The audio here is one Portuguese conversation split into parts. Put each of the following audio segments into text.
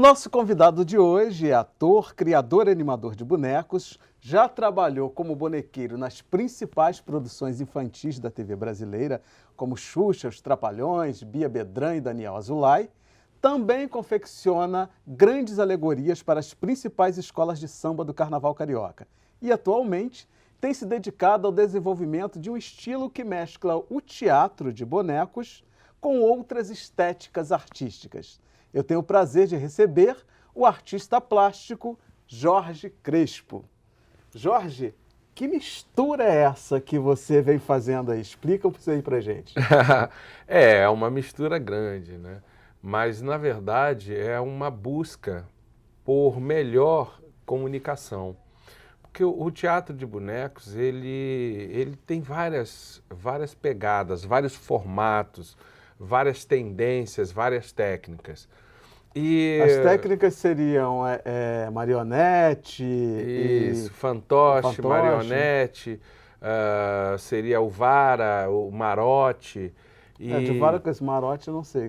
Nosso convidado de hoje é ator, criador e animador de bonecos, já trabalhou como bonequeiro nas principais produções infantis da TV brasileira, como Xuxa, Os Trapalhões, Bia Bedran e Daniel Azulay. Também confecciona grandes alegorias para as principais escolas de samba do Carnaval Carioca. E atualmente tem se dedicado ao desenvolvimento de um estilo que mescla o teatro de bonecos com outras estéticas artísticas. Eu tenho o prazer de receber o artista plástico Jorge Crespo. Jorge, que mistura é essa que você vem fazendo aí? Explica isso aí pra gente. É uma mistura grande, né? Mas, na verdade, é uma busca por melhor comunicação. Porque o teatro de bonecos, ele tem várias pegadas, vários formatos, várias tendências, várias técnicas. As técnicas seriam marionete, isso, fantoche, marionete, seria o vara, o marote. De vara com esse marote eu não sei.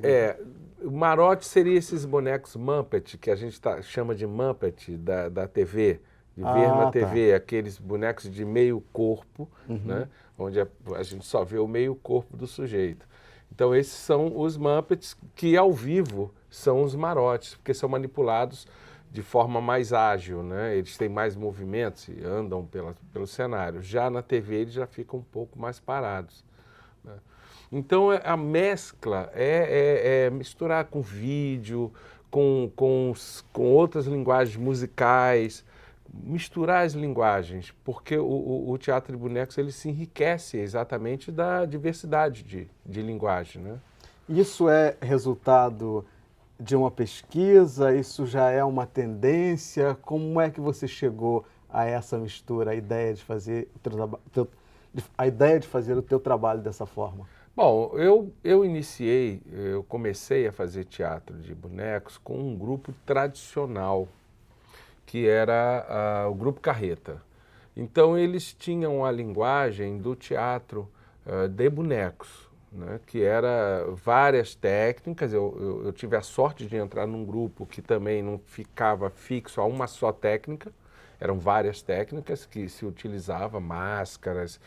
O marote seria esses bonecos Muppet, que a gente chama de Muppet da TV, de ver na TV, aqueles bonecos de meio corpo, né, onde a gente só vê o meio corpo do sujeito. Então esses são os Muppets que ao vivo são os marotes, porque são manipulados de forma mais ágil, né? Eles têm mais movimentos e andam pelo cenário. Já na TV eles já ficam um pouco mais parados, né? Então a mescla é misturar com vídeo, com outras linguagens musicais, misturar as linguagens, porque o teatro de bonecos ele se enriquece exatamente da diversidade de linguagem, né? Isso é resultado de uma pesquisa? Isso já é uma tendência? Como é que você chegou a essa mistura, a ideia de fazer o teu trabalho dessa forma? Bom, eu comecei a fazer teatro de bonecos com um grupo tradicional, que era o Grupo Carreta. Então eles tinham a linguagem do teatro de bonecos, né, que era várias técnicas. Eu tive a sorte de entrar num grupo que também não ficava fixo a uma só técnica, eram várias técnicas que se utilizava, máscaras,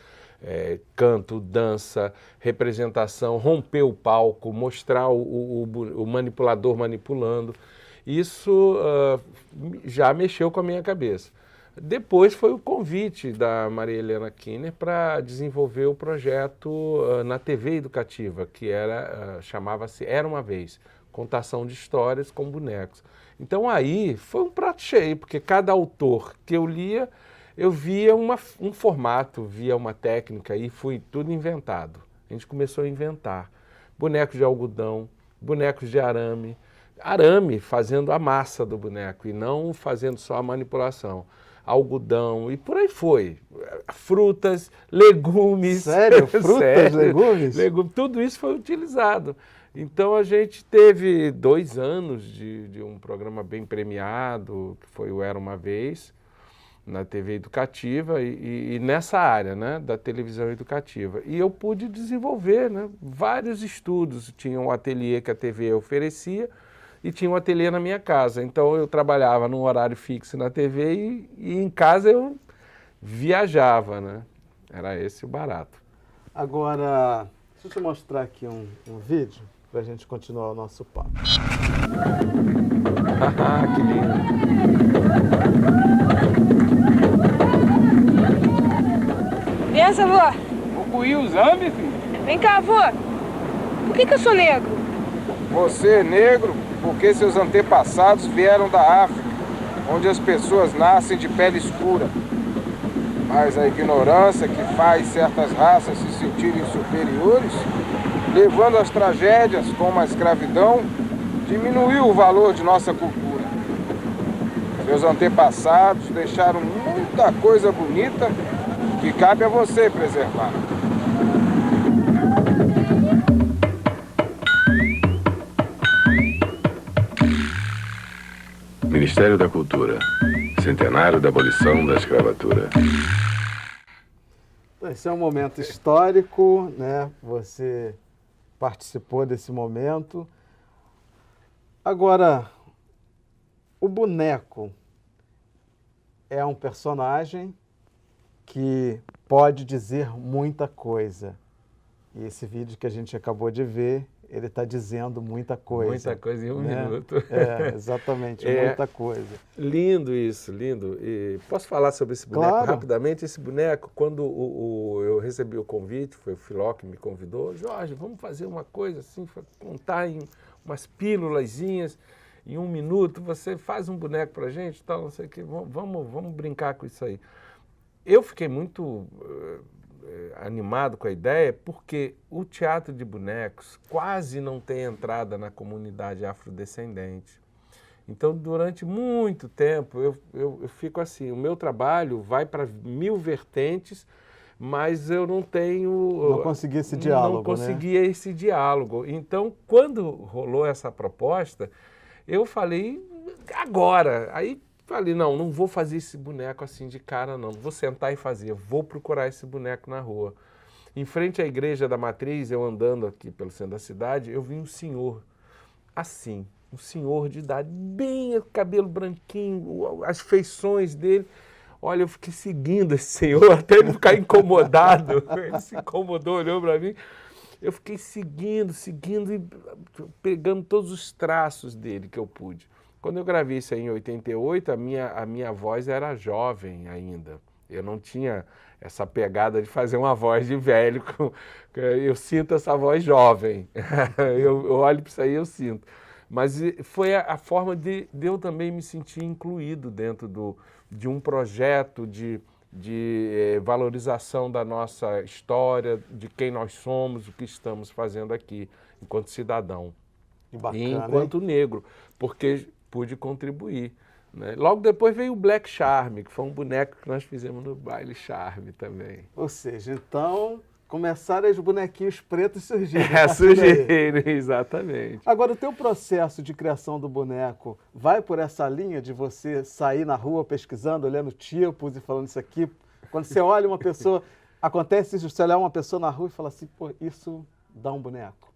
canto, dança, representação, romper o palco, mostrar o manipulador manipulando. Isso já mexeu com a minha cabeça. Depois foi o convite da Maria Helena Kinner para desenvolver o projeto na TV educativa, que chamava-se Era Uma Vez, contação de histórias com bonecos. Então aí foi um prato cheio, porque cada autor que eu lia, eu via um formato, via uma técnica e foi tudo inventado. A gente começou a inventar bonecos de algodão, bonecos de arame fazendo a massa do boneco e não fazendo só a manipulação. Algodão e por aí foi. Frutas, legumes. Sério? Frutas, legumes? Tudo isso foi utilizado. Então a gente teve 2 anos de um programa bem premiado, que foi o Era Uma Vez, na TV educativa e nessa área, né, da televisão educativa. E eu pude desenvolver, né, vários estudos. Tinha um ateliê que a TV oferecia, e tinha um ateliê na minha casa. Então eu trabalhava num horário fixo na TV e em casa eu viajava, né? Era esse o barato. Agora, deixa eu te mostrar aqui um vídeo para a gente continuar o nosso papo. Que lindo. Benção, avô. O cuí usando, filho? Vem cá, avô. Por que eu sou negro? Você é negro porque seus antepassados vieram da África, onde as pessoas nascem de pele escura. Mas a ignorância que faz certas raças se sentirem superiores, levando às tragédias como a escravidão, diminuiu o valor de nossa cultura. Seus antepassados deixaram muita coisa bonita que cabe a você preservar. Ministério da Cultura, centenário da abolição da escravatura. Esse é um momento histórico, né? Você participou desse momento. Agora, o boneco é um personagem que pode dizer muita coisa. E esse vídeo que a gente acabou de ver, ele está dizendo muita coisa. Muita coisa em um né? minuto. É, exatamente, muita coisa. Lindo isso, lindo. E posso falar sobre esse boneco Claro. rapidamente? Esse boneco, quando eu recebi o convite, foi o Filó que me convidou, Jorge, vamos fazer uma coisa assim, contar em umas pílulazinhas, em um minuto, você faz um boneco pra gente, tal, não sei o que, vamos brincar com isso aí. Eu fiquei muito animado com a ideia, porque o teatro de bonecos quase não tem entrada na comunidade afrodescendente. Então, durante muito tempo, eu fico assim, o meu trabalho vai para 1000 vertentes, mas eu não tenho... Não consegui esse diálogo, Não conseguia esse diálogo. Então, quando rolou essa proposta, eu falei, agora. Aí falei, não vou fazer esse boneco assim de cara, não. Vou sentar e fazer, vou procurar esse boneco na rua. Em frente à Igreja da Matriz, eu andando aqui pelo centro da cidade, eu vi um senhor assim, um senhor de idade, bem cabelo branquinho, as feições dele. Olha, eu fiquei seguindo esse senhor até ele ficar incomodado. Ele se incomodou, olhou para mim. Eu fiquei seguindo e pegando todos os traços dele que eu pude. Quando eu gravei isso aí em 88, a minha voz era jovem ainda. Eu não tinha essa pegada de fazer uma voz de velho. Eu sinto essa voz jovem. Eu olho para isso aí e eu sinto. Mas foi a forma de eu também me sentir incluído dentro de um projeto de valorização da nossa história, de quem nós somos, o que estamos fazendo aqui, enquanto cidadão. Que bacana, e enquanto negro, porque pude contribuir. Né? Logo depois veio o Black Charme, que foi um boneco que nós fizemos no Baile Charme também. Ou seja, então começaram os bonequinhos pretos surgirem. Surgirem, exatamente. Agora, o teu processo de criação do boneco vai por essa linha de você sair na rua pesquisando, olhando tipos e falando isso aqui? Quando você olha uma pessoa, acontece isso, você olhar uma pessoa na rua e fala assim, pô, isso dá um boneco.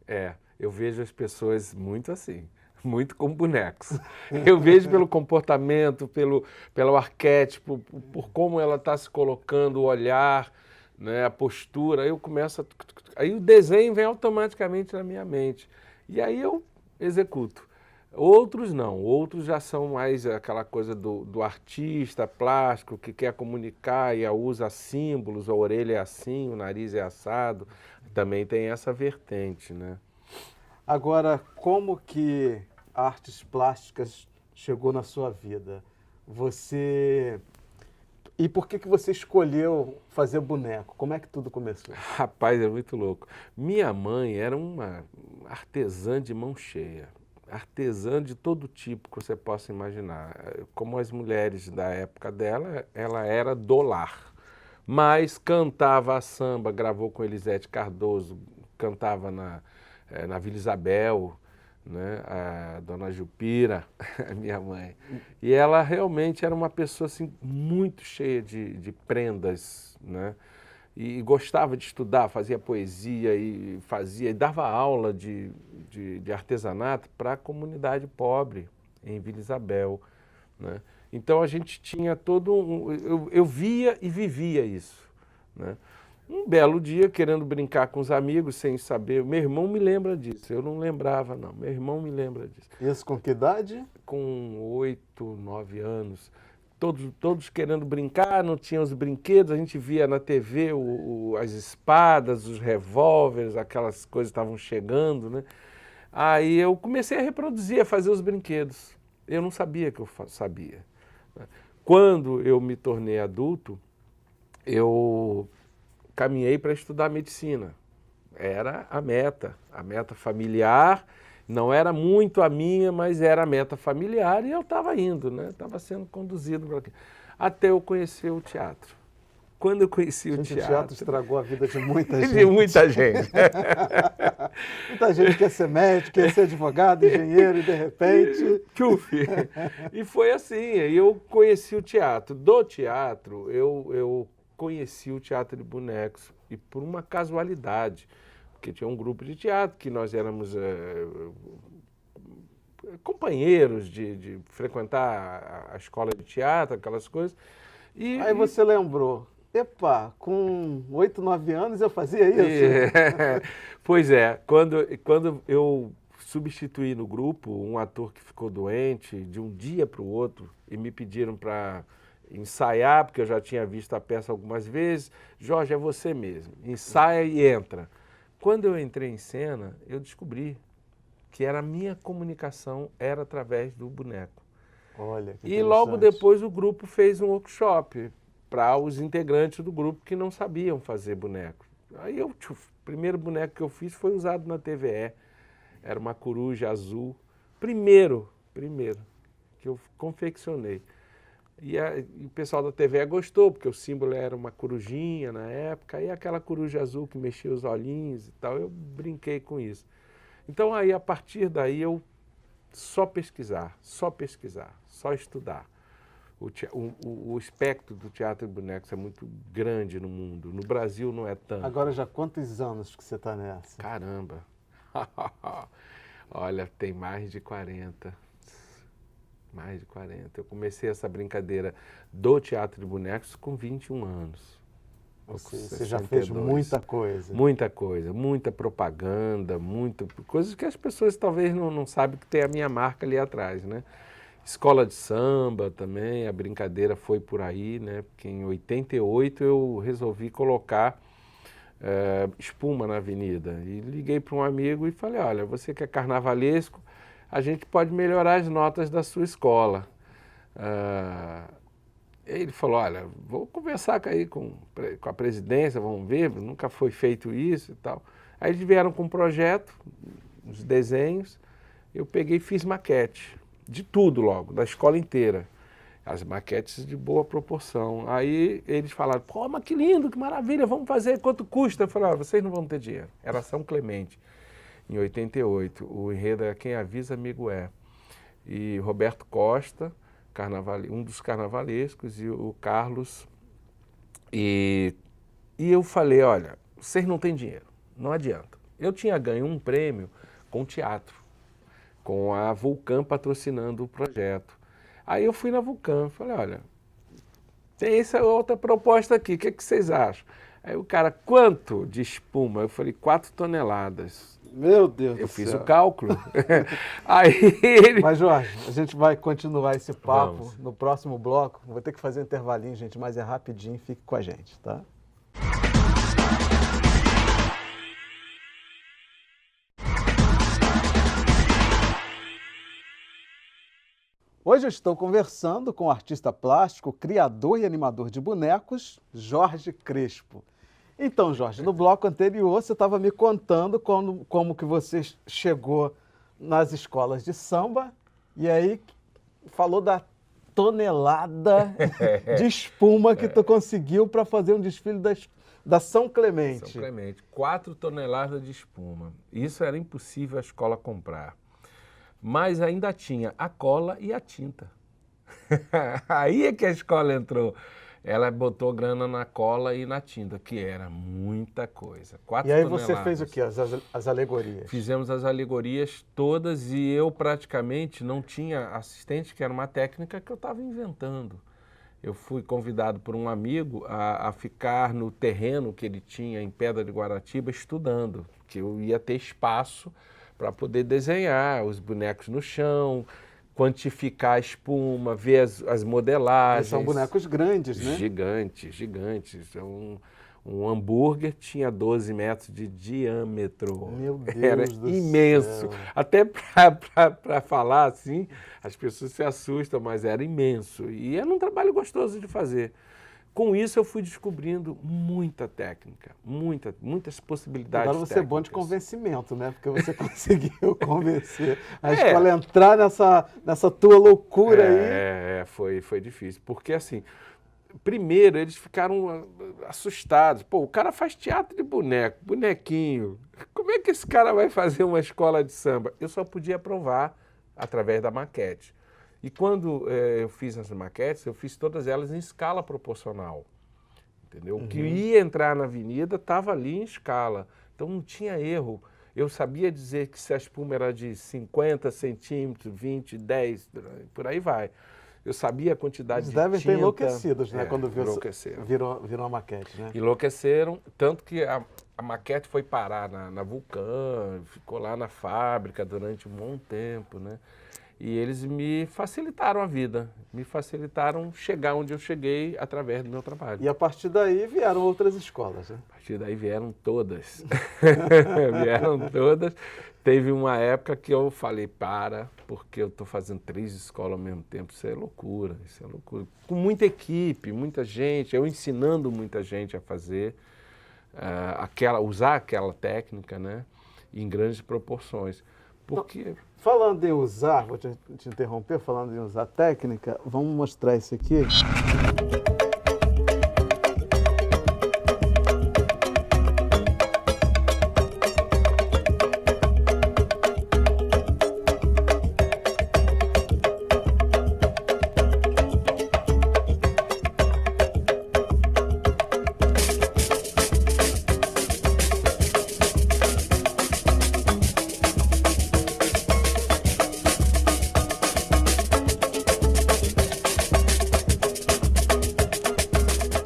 Eu vejo as pessoas muito assim, muito como bonecos. Eu vejo pelo comportamento, pelo arquétipo, por como ela está se colocando, o olhar, né, a postura, eu começo aí o desenho vem automaticamente na minha mente. E aí eu executo. Outros não, outros já são mais aquela coisa do artista plástico que quer comunicar e usa símbolos, a orelha é assim, o nariz é assado. Também tem essa vertente, né? Agora, como que artes plásticas chegou na sua vida? E por que você escolheu fazer boneco? Como é que tudo começou? Rapaz, é muito louco. Minha mãe era uma artesã de mão cheia. Artesã de todo tipo que você possa imaginar. Como as mulheres da época dela, ela era do lar. Mas cantava samba, gravou com Elisete Cardoso, cantava na Vila Isabel, né? A dona Jupira, a minha mãe. E ela realmente era uma pessoa assim, muito cheia de prendas, né? E gostava de estudar, fazia poesia e dava aula de artesanato para a comunidade pobre em Vila Isabel, né? Então a gente tinha eu via e vivia isso, né? Um belo dia, querendo brincar com os amigos, sem saber, meu irmão me lembra disso, eu não lembrava não, meu irmão me lembra disso. Isso com que idade? Com 8, 9 anos. Todos querendo brincar, não tinham os brinquedos, a gente via na TV as espadas, os revólveres, aquelas coisas estavam chegando, né? Aí eu comecei a reproduzir, a fazer os brinquedos. Eu não sabia que eu sabia. Quando eu me tornei adulto, eu caminhei para estudar medicina. Era a meta familiar. Não era muito a minha, mas era a meta familiar e eu estava indo, né? Estava sendo conduzido para aqui. Até eu conhecer o teatro. Quando eu conheci o teatro estragou a vida de muita gente. De muita gente. Muita gente quer ser médico, quer ser advogado, engenheiro e de repente... Tchuf! E foi assim, eu conheci o teatro. Do teatro, eu conheci o teatro de bonecos e por uma casualidade. Porque tinha um grupo de teatro que nós éramos companheiros de frequentar a escola de teatro, aquelas coisas. Aí você lembrou, epa, com 8, 9 anos eu fazia isso? Pois é, quando eu substituí no grupo um ator que ficou doente de um dia para o outro e me pediram para ensaiar, porque eu já tinha visto a peça algumas vezes. Jorge, é você mesmo, ensaia e entra. Quando eu entrei em cena, eu descobri que a minha comunicação era através do boneco. Olha, que e logo interessante. depois o grupo fez um workshop para os integrantes do grupo que não sabiam fazer boneco. Aí o primeiro boneco que eu fiz foi usado na TVE. Era uma coruja azul. Primeiro que eu confeccionei. E o pessoal da TVE gostou, porque o símbolo era uma corujinha na época, e aquela coruja azul que mexia os olhinhos e tal, eu brinquei com isso. Então aí, a partir daí, eu só pesquisar, só estudar. O espectro do teatro de bonecos é muito grande no mundo, no Brasil não é tanto. Agora já quantos anos que você está nessa? Caramba! Olha, tem mais de 40. Mais de 40. Eu comecei essa brincadeira do teatro de bonecos com 21 anos. Você já fez muita coisa. Muita coisa, muita propaganda, coisas que as pessoas talvez não sabem que tem a minha marca ali atrás, né? Escola de samba também, a brincadeira foi por aí, né? Porque em 88 eu resolvi colocar espuma na avenida. E liguei para um amigo e falei, olha, você que é carnavalesco, a gente pode melhorar as notas da sua escola. Ele falou, olha, vou conversar aí com a presidência, vamos ver, nunca foi feito isso e tal. Aí eles vieram com um projeto, os desenhos, eu peguei e fiz maquete, de tudo logo, da escola inteira. As maquetes de boa proporção. Aí eles falaram, pô, mas que lindo, que maravilha, vamos fazer, quanto custa? Eu falei, vocês não vão ter dinheiro. Era São Clemente. Em 88, o enredo é Quem Avisa, Amigo É. E Roberto Costa, um dos carnavalescos, e o Carlos. E eu falei, olha, vocês não têm dinheiro, não adianta. Eu tinha ganho um prêmio com teatro, com a Vulcan patrocinando o projeto. Aí eu fui na Vulcan, falei, olha, tem essa outra proposta aqui, o que vocês acham? Aí o cara, quanto de espuma? Eu falei, 4 toneladas. Meu Deus do céu. Eu fiz o cálculo. Aí ele... Mas, Jorge, a gente vai continuar esse papo no próximo bloco. Vou ter que fazer um intervalinho, gente, mas é rapidinho. Fique com a gente, tá? Hoje eu estou conversando com o artista plástico, criador e animador de bonecos, Jorge Crespo. Então, Jorge, no bloco anterior você estava me contando como que você chegou nas escolas de samba e aí falou da tonelada de espuma que tu conseguiu para fazer um desfile da São Clemente. São Clemente, 4 toneladas de espuma. Isso era impossível a escola comprar. Mas ainda tinha a cola e a tinta. Aí é que a escola entrou. Ela botou grana na cola e na tinta, que era muita coisa. 4 e aí toneladas. Você fez o quê? As alegorias? Fizemos as alegorias todas e eu praticamente não tinha assistente, que era uma técnica que eu estava inventando. Eu fui convidado por um amigo a ficar no terreno que ele tinha em Pedra de Guaratiba estudando, que eu ia ter espaço para poder desenhar os bonecos no chão, quantificar a espuma, ver as modelagens. E são bonecos grandes, né? Gigantes. Um hambúrguer tinha 12 metros de diâmetro. Meu Deus Era do imenso. céu. Até para falar assim, as pessoas se assustam, mas era imenso. E era um trabalho gostoso de fazer. Com isso eu fui descobrindo muita técnica, muitas possibilidades Agora você é bom de técnicas. Convencimento, né? Porque você conseguiu convencer a escola a entrar nessa tua loucura aí. Foi difícil. Porque assim, primeiro eles ficaram assustados. Pô, o cara faz teatro de bonequinho. Como é que esse cara vai fazer uma escola de samba? Eu só podia provar através da maquete. E quando eu fiz as maquetes, eu fiz todas elas em escala proporcional, entendeu? O que ia entrar na avenida estava ali em escala, então não tinha erro. Eu sabia dizer que se a espuma era de 50 centímetros, 20, 10, por aí vai. Eu sabia a quantidade Eles de devem tinta. ter enlouquecidos, né? Quando Enlouqueceram. Virou a maquete, né? Enlouqueceram, tanto que a maquete foi parar na Vulcan, ficou lá na fábrica durante um bom tempo, né? E eles me facilitaram a vida, me facilitaram chegar onde eu cheguei através do meu trabalho. E a partir daí vieram outras escolas, né? A partir daí vieram todas. Vieram todas. Teve uma época que eu falei, porque eu estou fazendo 3 escolas ao mesmo tempo, isso é loucura, isso é loucura. Com muita equipe, muita gente, eu ensinando muita gente a fazer, usar aquela técnica, né, em grandes proporções. Porque... Falando em usar, vou te interromper, falando em usar técnica, vamos mostrar isso aqui.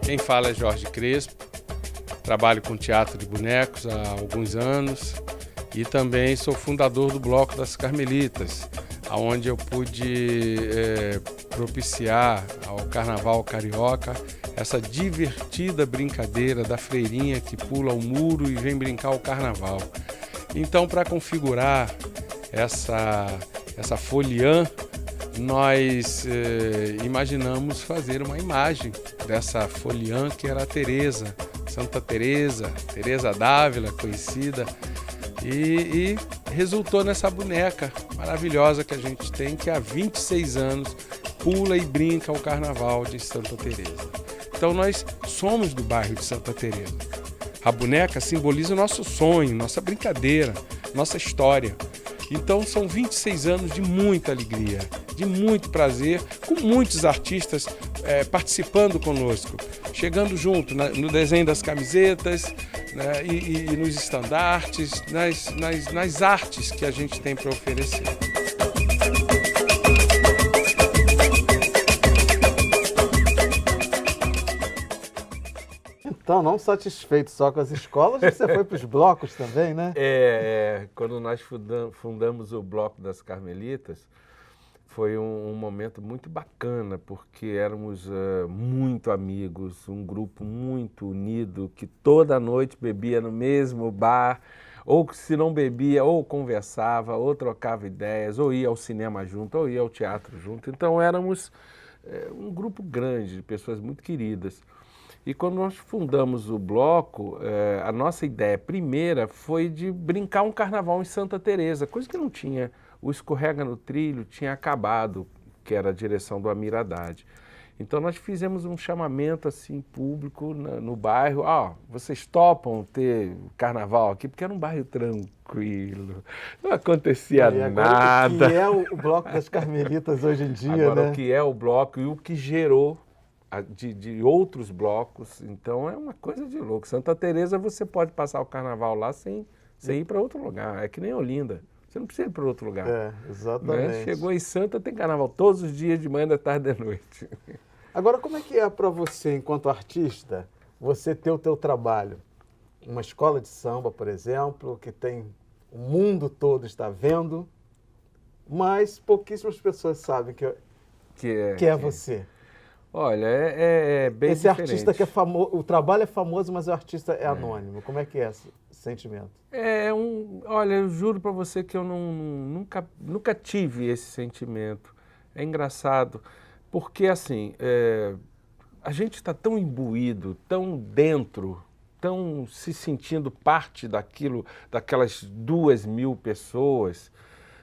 Quem fala é Jorge Crespo, trabalho com teatro de bonecos há alguns anos e também sou fundador do Bloco das Carmelitas, onde eu pude propiciar ao Carnaval Carioca essa divertida brincadeira da freirinha que pula o muro e vem brincar o Carnaval. Então, para configurar essa foliã, nós imaginamos fazer uma imagem dessa foliã que era a Teresa, Santa Teresa d'Ávila, conhecida, e resultou nessa boneca maravilhosa que a gente tem, que há 26 anos pula e brinca o Carnaval de Santa Teresa. Então nós somos do bairro de Santa Teresa. A boneca simboliza o nosso sonho, nossa brincadeira, nossa história. Então são 26 anos de muita alegria, de muito prazer, com muitos artistas participando conosco, chegando junto no desenho das camisetas, né, e nos estandartes, nas artes que a gente tem para oferecer. Então, não satisfeito só com as escolas, você foi para os blocos também, né? Quando nós fundamos o Bloco das Carmelitas, foi um momento muito bacana, porque éramos muito amigos, um grupo muito unido, que toda noite bebia no mesmo bar, ou se não bebia, ou conversava, ou trocava ideias, ou ia ao cinema junto, ou ia ao teatro junto. Então éramos um grupo grande de pessoas muito queridas. E quando nós fundamos o bloco, a nossa ideia primeira foi de brincar um carnaval em Santa Teresa, coisa que não tinha. O Escorrega no Trilho tinha acabado, que era a direção do Amir Haddad. Então nós fizemos um chamamento assim público no bairro. Vocês topam ter carnaval aqui? Porque era um bairro tranquilo, não acontecia nada. O que é o Bloco das Carmelitas hoje em dia, agora, né? O que é o bloco e o que gerou de outros blocos, então é uma coisa de louco. Santa Teresa você pode passar o carnaval lá sem ir para outro lugar, é que nem Olinda, você não precisa ir para outro lugar. Exatamente. Né? Chegou em Santa, tem carnaval todos os dias, de manhã, da tarde, da noite. Agora, como é que é para você, enquanto artista, você ter o teu trabalho? Uma escola de samba, por exemplo, que tem o mundo todo está vendo, mas pouquíssimas pessoas sabem que é você. Olha, é bem esse diferente. Artista que é famoso, o trabalho é famoso, mas o artista é anônimo. Como é que é esse sentimento? Olha, eu juro para você que eu nunca tive esse sentimento. É engraçado, porque assim, a gente está tão imbuído, tão dentro, tão se sentindo parte daquelas 2.000 pessoas.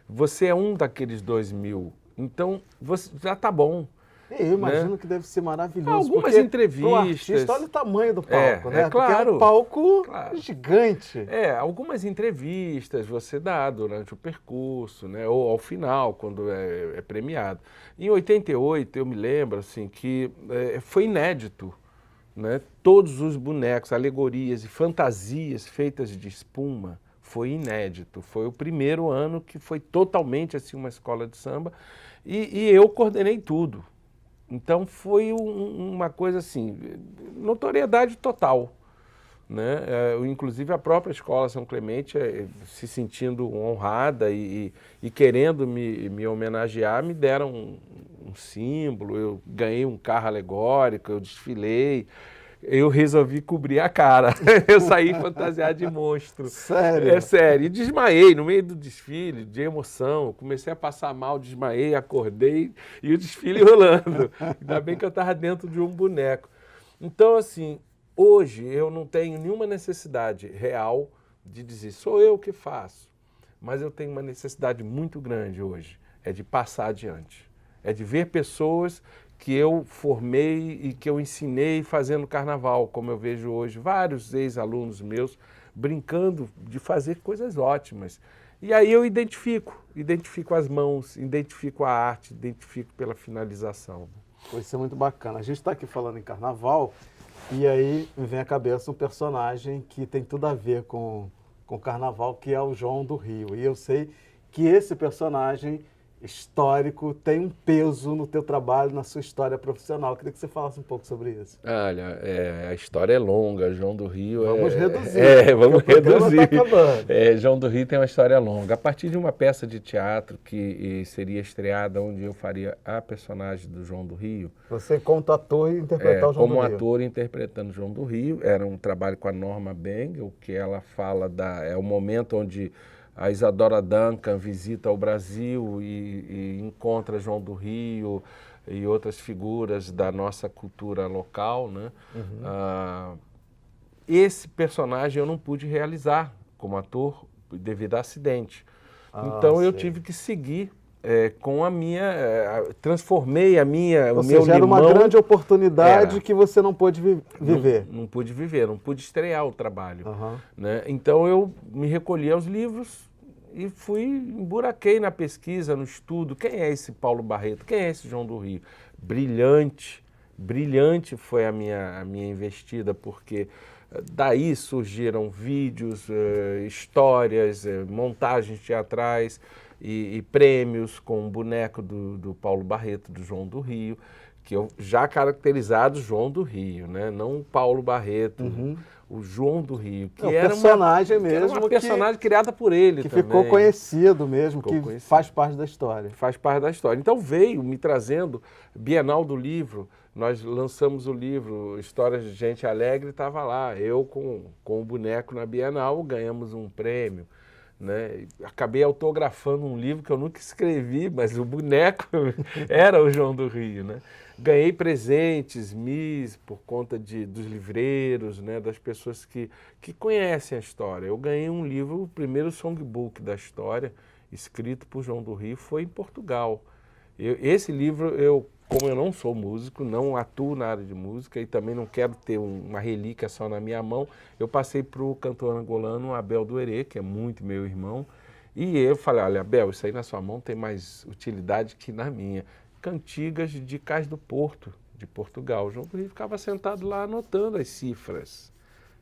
Você é um daqueles 2.000, então você já está bom. Eu imagino que deve ser maravilhoso. Algumas entrevistas. Pro artista, olha o tamanho do palco, né? Claro. Porque é um palco gigante. Algumas entrevistas você dá durante o percurso, né? Ou ao final, quando é premiado. Em 88, eu me lembro assim, que foi inédito, né? Todos os bonecos, alegorias e fantasias feitas de espuma foi inédito. Foi o primeiro ano que foi totalmente assim uma escola de samba e eu coordenei tudo. Então foi uma coisa assim, notoriedade total, né? Inclusive a própria escola São Clemente, se sentindo honrada e querendo me homenagear, me deram um símbolo, eu ganhei um carro alegórico, eu desfilei. Eu resolvi cobrir a cara. Eu saí fantasiado de monstro. Sério? É sério. E desmaiei no meio do desfile, de emoção. Comecei a passar mal, desmaiei, acordei e o desfile rolando. Ainda bem que eu estava dentro de um boneco. Então, assim, hoje eu não tenho nenhuma necessidade real de dizer, sou eu que faço. Mas eu tenho uma necessidade muito grande hoje, é de passar adiante. É de ver pessoas que eu formei e que eu ensinei fazendo carnaval, como eu vejo hoje vários ex-alunos meus brincando de fazer coisas ótimas. E aí eu identifico as mãos, identifico a arte, identifico pela finalização. Isso é muito bacana. A gente está aqui falando em carnaval e aí me vem à cabeça um personagem que tem tudo a ver com carnaval, que é o João do Rio. E eu sei que esse personagem histórico tem um peso no teu trabalho, na sua história profissional. Eu queria que você falasse um pouco sobre isso. Olha, a história é longa, João do Rio... Vamos reduzir. Vamos reduzir. Tá João do Rio tem uma história longa. A partir de uma peça de teatro que seria estreada, onde eu faria a personagem do João do Rio. Você, como ator, interpretar o João do Rio. Como ator interpretando João do Rio. Era um trabalho com a Norma Bengel, que ela fala é o momento onde a Isadora Duncan visita o Brasil e encontra João do Rio e outras figuras da nossa cultura local, né? Esse personagem eu não pude realizar como ator devido a acidente. Então eu tive que seguir com a minha... transformei o meu limão... era uma grande oportunidade que você não pôde viver. Não pude viver, não pude estrear o trabalho. Né? Então eu me recolhi aos livros e emburaquei na pesquisa, no estudo. Quem é esse Paulo Barreto? Quem é esse João do Rio? Brilhante foi a minha investida, porque daí surgiram vídeos, histórias, montagens teatrais e prêmios com o boneco do Paulo Barreto, do João do Rio, que eu já caracterizado João do Rio, né? Não o Paulo Barreto, o João do Rio, que era personagem mesmo, uma personagem criada por ele que também. Ficou conhecido mesmo, faz parte da história. Faz parte da história. Então veio me trazendo Bienal do Livro. Nós lançamos o livro Histórias de Gente Alegre, estava lá. Eu com o boneco na Bienal, ganhamos um prêmio. Né? Acabei autografando um livro que eu nunca escrevi, mas o boneco era o João do Rio, né? Ganhei presentes, por conta dos livreiros, né? Das pessoas que conhecem a história. Eu ganhei um livro, o primeiro songbook da história, escrito por João do Rio, foi em Portugal. Esse livro, como eu não sou músico, não atuo na área de música e também não quero ter uma relíquia só na minha mão, eu passei para o cantor angolano Abel Duerê, que é muito meu irmão, e eu falei, olha, Abel, isso aí na sua mão tem mais utilidade que na minha. Cantigas de Cais do Porto, de Portugal. O João do Rio ficava sentado lá anotando as cifras,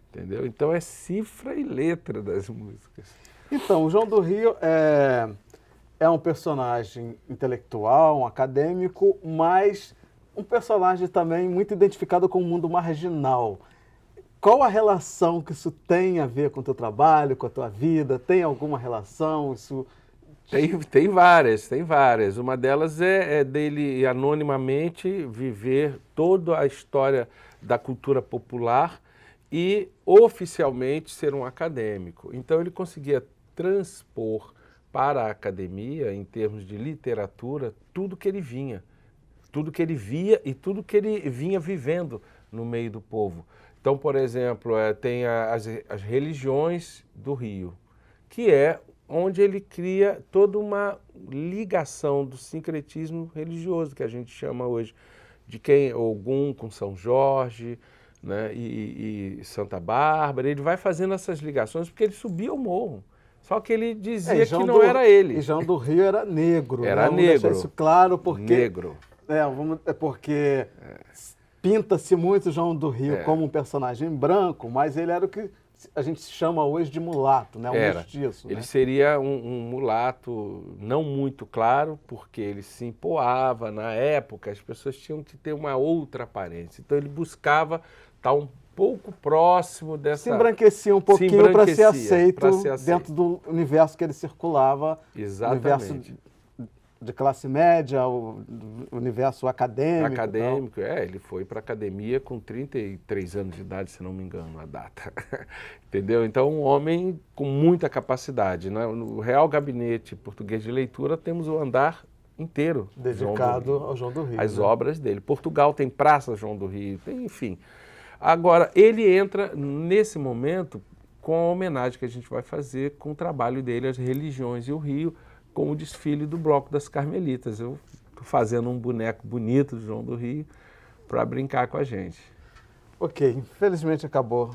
entendeu? Então é cifra e letra das músicas. Então, o João do Rio é um personagem intelectual, um acadêmico, mas um personagem também muito identificado com o mundo marginal. Qual a relação que isso tem a ver com o teu trabalho, com a tua vida? Tem alguma relação? Isso... Tem várias. Uma delas é dele anonimamente viver toda a história da cultura popular e oficialmente ser um acadêmico. Então ele conseguia transpor para a academia, em termos de literatura, tudo que ele vinha, tudo que ele via e tudo que ele vinha vivendo no meio do povo. Então, por exemplo, tem as religiões do Rio, que é onde ele cria toda uma ligação do sincretismo religioso, que a gente chama hoje de Ogum com São Jorge, né, e Santa Bárbara. Ele vai fazendo essas ligações porque ele subia o morro. Só que ele dizia que não era ele. E João do Rio era negro. Era né? negro. Vamos deixar isso claro, porque... Negro. Porque pinta-se muito João do Rio como um personagem branco, mas ele era o que a gente chama hoje de mulato, né? Um Era. mestiço. Ele né? seria um mulato não muito claro, porque ele se empoava na época, as pessoas tinham que ter uma outra aparência. Então ele buscava estar um pouco próximo dessa... Se embranquecia um pouquinho para ser aceito dentro do universo que ele circulava. Exatamente. Universo de classe média, o universo acadêmico. Acadêmico, ele foi para a academia com 33 anos de idade, se não me engano, a data. Entendeu? Então, um homem com muita capacidade. Né? No Real Gabinete Português de Leitura temos o andar inteiro dedicado ao João do Rio. As né? obras dele. Portugal tem Praça João do Rio, tem, enfim. Agora, ele entra nesse momento com a homenagem que a gente vai fazer com o trabalho dele, As Religiões e o Rio, com o desfile do Bloco das Carmelitas. Eu estou fazendo um boneco bonito do João do Rio para brincar com a gente. Ok, infelizmente acabou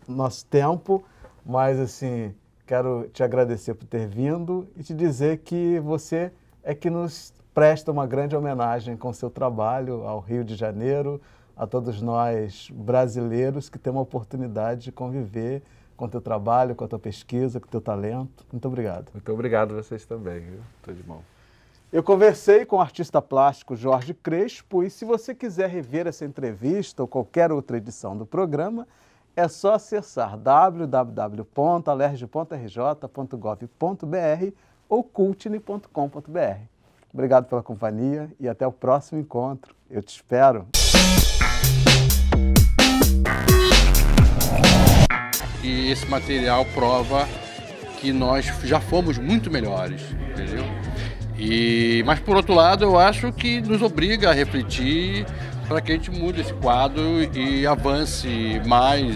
nosso tempo, mas assim, quero te agradecer por ter vindo e te dizer que você é que nos presta uma grande homenagem com o seu trabalho ao Rio de Janeiro, a todos nós brasileiros que temos a oportunidade de conviver com o teu trabalho, com a tua pesquisa, com o teu talento. Muito obrigado. Muito obrigado a vocês também, viu? Tudo de bom. Eu conversei com o artista plástico Jorge Crespo e se você quiser rever essa entrevista ou qualquer outra edição do programa, é só acessar www.alerj.rj.gov.br ou cultine.com.br. Obrigado pela companhia e até o próximo encontro. Eu te espero. E esse material prova que nós já fomos muito melhores, entendeu? Mas, por outro lado, eu acho que nos obriga a refletir para que a gente mude esse quadro e avance mais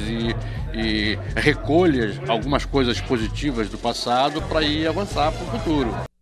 e recolha algumas coisas positivas do passado para ir avançar para o futuro.